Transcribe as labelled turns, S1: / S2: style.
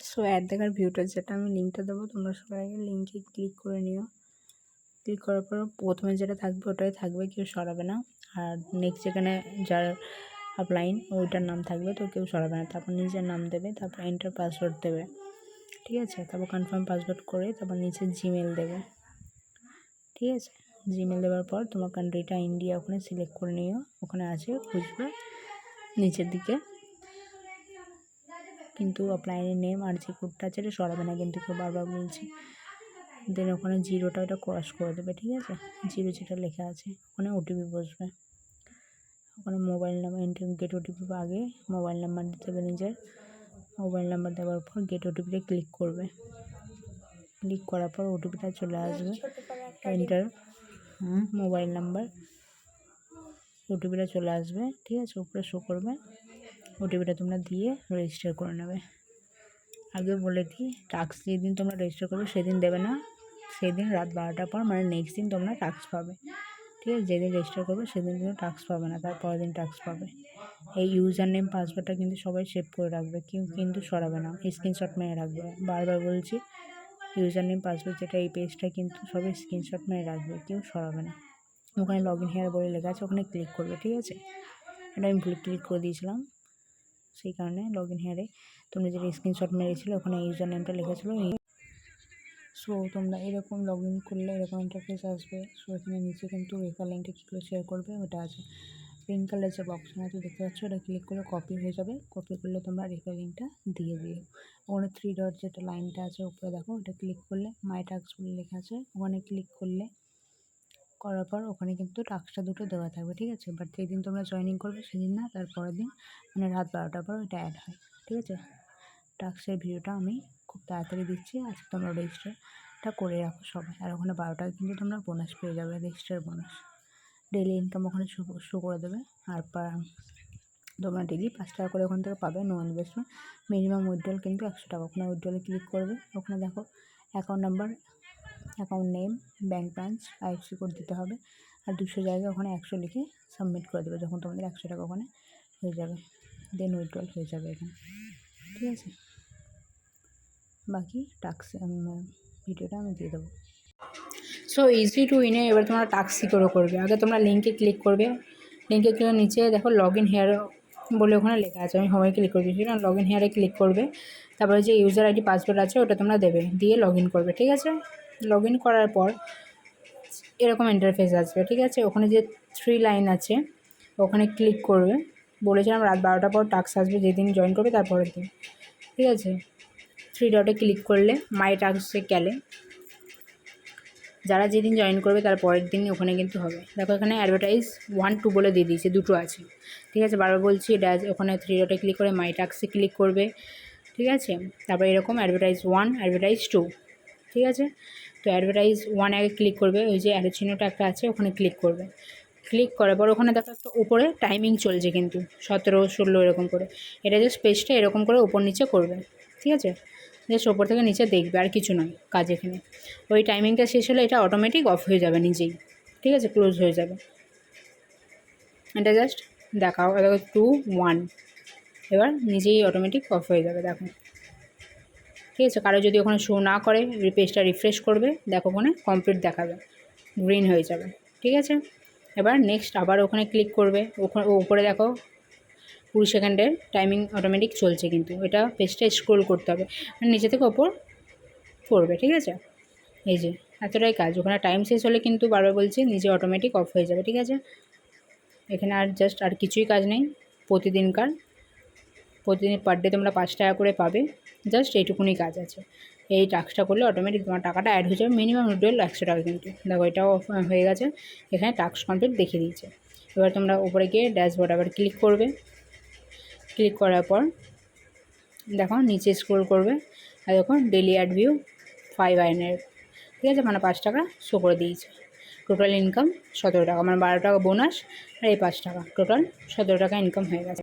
S1: So add দেখার ভিউটা যেটা আমি লিঙ্কটা দেবো, তোমরা সবাই আগে লিঙ্কে ক্লিক করে নিও। ক্লিক করার পর প্রথমে যেটা থাকবে ওটাই থাকবে, কেউ সরাবে না। আর নেক্সট যেখানে যার আপলাইন ওইটার নাম থাকবে, তো কেউ সরাবে না। তারপর নিজের নাম দেবে, তারপর এন্টার পাসওয়ার্ড দেবে, ঠিক আছে। তারপর কনফার্ম পাসওয়ার্ড করে তারপর নিচে জিমেল দেবে, ঠিক আছে। জিমেল দেওয়ার পর তোমার কান্ট্রিটা ইন্ডিয়া ওখানে সিলেক্ট করে নিও, ওখানে আছে খুঁজবে নিচের দিকে। কিন্তু অফলাইনের নেম আর যে কোডটা আছে এটা সরাবে না, কিন্তু কেউ বারবার বলছি। দেন ওখানে জিরোটা ওটা ক্রস করে দেবে, ঠিক আছে। জিরো যেটা লেখা আছে ওখানে ওটিপি বসবে, ওখানে মোবাইল নাম্বার গেট ওটিপি আগে মোবাইল নাম্বার দিতে হবে নিজের। মোবাইল নাম্বার দেওয়ার পর গেট ওটিপিতে ক্লিক করবে। ক্লিক করার পর ওটিপিটা চলে আসবে, এন্টার মোবাইল নাম্বার, ওটিপিটা চলে আসবে, ঠিক আছে। উপরে শো করবে, ওটিপিটা তোমরা দিয়ে রেজিস্টার করে নেবে। আগে বলে দিই, টাস্ক যেদিন তোমরা রেজিস্টার করবে সেদিন দেবে না, সেদিন রাত 12টার পর, মানে নেক্সট দিন তোমরা টাস্ক পাবে, ঠিক আছে। যেদিন রেজিস্টার করবে সেদিন তুমি টাস্ক পাবে না, তার পরের দিন টাস্ক পাবে। এই ইউজার নেম পাসওয়ার্ডটা কিন্তু সবাই সেভ করে রাখবে, কেউ কিন্তু সরাবে না, স্ক্রিনশট মেরে রাখবে। বারবার বলছি, ইউজার নেম পাসওয়ার্ড যেটা এই পেজটা কিন্তু সবাই স্ক্রিনশট মেরে রাখবে, কেউ সরাবে না। ওখানে লগ ইন হেয়ার বলে লেখা আছে, ওখানে ক্লিক করবে, ঠিক আছে। এটা আমি ভুলে ক্লিক করে দিয়েছিলাম, সেই কারণে লগ ইন হেয়ারে তোমরা যেটা স্ক্রিনশট মেরেছিলে ওখানে ইউজার নেমটা লেখা ছিল। সো তোমরা এরকম লগ ইন করলে এরকম ইন্টারফেস আসবে। সো এখানে নিচে কিন্তু রেফার লিঙ্কটা কী করে শেয়ার করবে ওটা আছে, পিঙ্ক কালার যে বক্সটা আছে দেখতে পাচ্ছ, ওটা ক্লিক করলে কপি হয়ে যাবে। কপি করলে তোমরা রেফার লিঙ্কটা দিয়ে দিও। ওখানে 3 ডট যেটা লাইনটা আছে উপরে দেখো, ওটা ক্লিক করলে মাই টাস্ক বলে লেখা আছে, ওখানে ক্লিক করলে করার পর ওখানে কিন্তু টাস্কটা দুটো দেওয়া থাকবে, ঠিক আছে। বাট যেদিন তোমরা জয়েনিং করবে সেদিন না, তার পরের দিন, মানে রাত 12টার পর ওটা অ্যাড হয়, ঠিক আছে। টাস্কের ভিডিওটা আমি খুব তাড়াতাড়ি দিচ্ছি, আজকে তোমরা রেজিস্টারটা করে রাখো সবাই। আর ওখানে 12টায় কিন্তু তোমরা বোনাস পেয়ে যাবে, রেজিস্টার বোনাস। ডেলি ইনকাম ওখানে শো করে দেবে। আর তোমরা ডেলি 5 টাকা করে ওখান থেকে পাবে, নো ইনভেস্টমেন্ট। মিনিমাম উইথড্রল কিন্তু 100 টাকা। ওখানে উইথড্রলে ক্লিক করবে, ওখানে দেখো account number, account name, bank branch, IFC code দিতে হবে। আর 200 জায়গায় ওখানে 100 লিখে সাবমিট করে দেবে, যখন তোমাদের 100 টাকা ওখানে হয়ে যাবে, দেন উইথড্রল হয়ে যাবে এখানে, ঠিক আছে। বাকি টাস্ক ভিডিওটা আমি দিয়ে দেবো। সো ইজি টু উইনে এবার তোমরা টাস্ক কী করে করবে। আগে তোমরা লিঙ্কে ক্লিক করবে, লিঙ্কে ক্লিক নিচে দেখো লগ ইন হেয়ার বলে ওখানে লেখা আছে, আমি হোমে ক্লিক করে দিয়েছিলাম। লগ ইন হেয়ারে ক্লিক করবে, তারপরে যে ইউজার আইডি পাসওয়ার্ড আছে ওটা তোমরা দেবে, দিয়ে লগ ইন করবে, ঠিক আছে। লগ ইন করার পর এরকম ইন্টারফেস আসবে, ঠিক আছে। ওখানে যে 3 লাইন আছে ওখানে ক্লিক করবে। বলেছিলাম রাত 12টার পর টাস্ক আসবে, যেদিন জয়েন করবে তারপরের দিন, ঠিক আছে। 3 ডটে ক্লিক করলে মাই টাস্কে গেলে যারা যেদিন জয়েন করবে তার পরের দিনই ওখানে কিন্তু হবে। দেখো এখানে অ্যাডভার্টাইজ 1 2 বলে দিয়ে দিয়েছে, দুটো আছে, ঠিক আছে। বারবার বলছি, এটা ওখানে 3 ডটে ক্লিক করে মাই টাস্কে ক্লিক করবে, ঠিক আছে। তারপর এরকম অ্যাডভার্টাইজ 1, অ্যাডভার্টাইজ 2, ঠিক আছে। তো অ্যাডভার্টাইজ 1 আগে ক্লিক করবে, ওই যে অ্যারো চিহ্নটা একটা আছে ওখানে ক্লিক করবে। ক্লিক করার পর ওখানে দেখো একটা উপরে টাইমিং চলছে কিন্তু 17 16 এরকম করে। এটা জাস্ট পেজটা এরকম করে ওপর নিচে করবে, ঠিক আছে। জাস্ট ওপর থেকে নিচে দেখবে, আর কিছু নয় কাজ এখানে। ওই টাইমিংটা শেষ হলে এটা অটোমেটিক অফ হয়ে যাবে নিজেই, ঠিক আছে, ক্লোজ হয়ে যাবে। এটা জাস্ট দেখাও, দেখো 2 1, এবার নিজেই অটোমেটিক অফ হয়ে যাবে, দেখো, ঠিক আছে। কারো যদি ওখানে শো না করে পেজটা রিফ্রেশ করবে, দেখো ওখানে কমপ্লিট দেখাবে, গ্রিন হয়ে যাবে, ঠিক আছে। এবার নেক্সট আবার ওখানে ক্লিক করবে, ওখানে উপরে দেখো 20 সেকেন্ডের টাইমিং অটোমেটিক চলছে, কিন্তু এটা পেজটা স্ক্রোল করতে হবে, মানে নিচে থেকে ওপর করবে, ঠিক আছে। এই যে এতটাই কাজ, ওখানে টাইম শেষ হলে কিন্তু বারবার বলছি নিজে অটোমেটিক অফ হয়ে যাবে, ঠিক আছে। এখানে আর জাস্ট আর কিছুই কাজ নেই, প্রতিদিন পার ডে তোমরা 5 টাকা করে পাবে, জাস্ট এইটুকুনি কাজ আছে। এই টাস্কটা করলে অটোমেটিক তোমার টাকাটা অ্যাড হয়ে যাবে, মিনিমাম উইথড্রল 100 টাকা কিন্তু। দেখো এটাও হয়ে গেছে, এখানে টাস্ক কমপ্লিট দেখিয়ে দিয়েছে। এবার তোমরা উপরে গিয়ে ড্যাশবোর্ড আবার ক্লিক করবে, ক্লিক করার পর দেখো নিচে স্ক্রোল করবে, আর দেখো ডেলি অ্যাড ভিউ 5 আইনের, ঠিক আছে, মানে 5 টাকা শো করে দিয়েছে। টোটাল ইনকাম 17 টাকা, মানে 12 টাকা বোনাস আর এই 5 টাকা, টোটাল 17 টাকা ইনকাম হয়ে গেছে।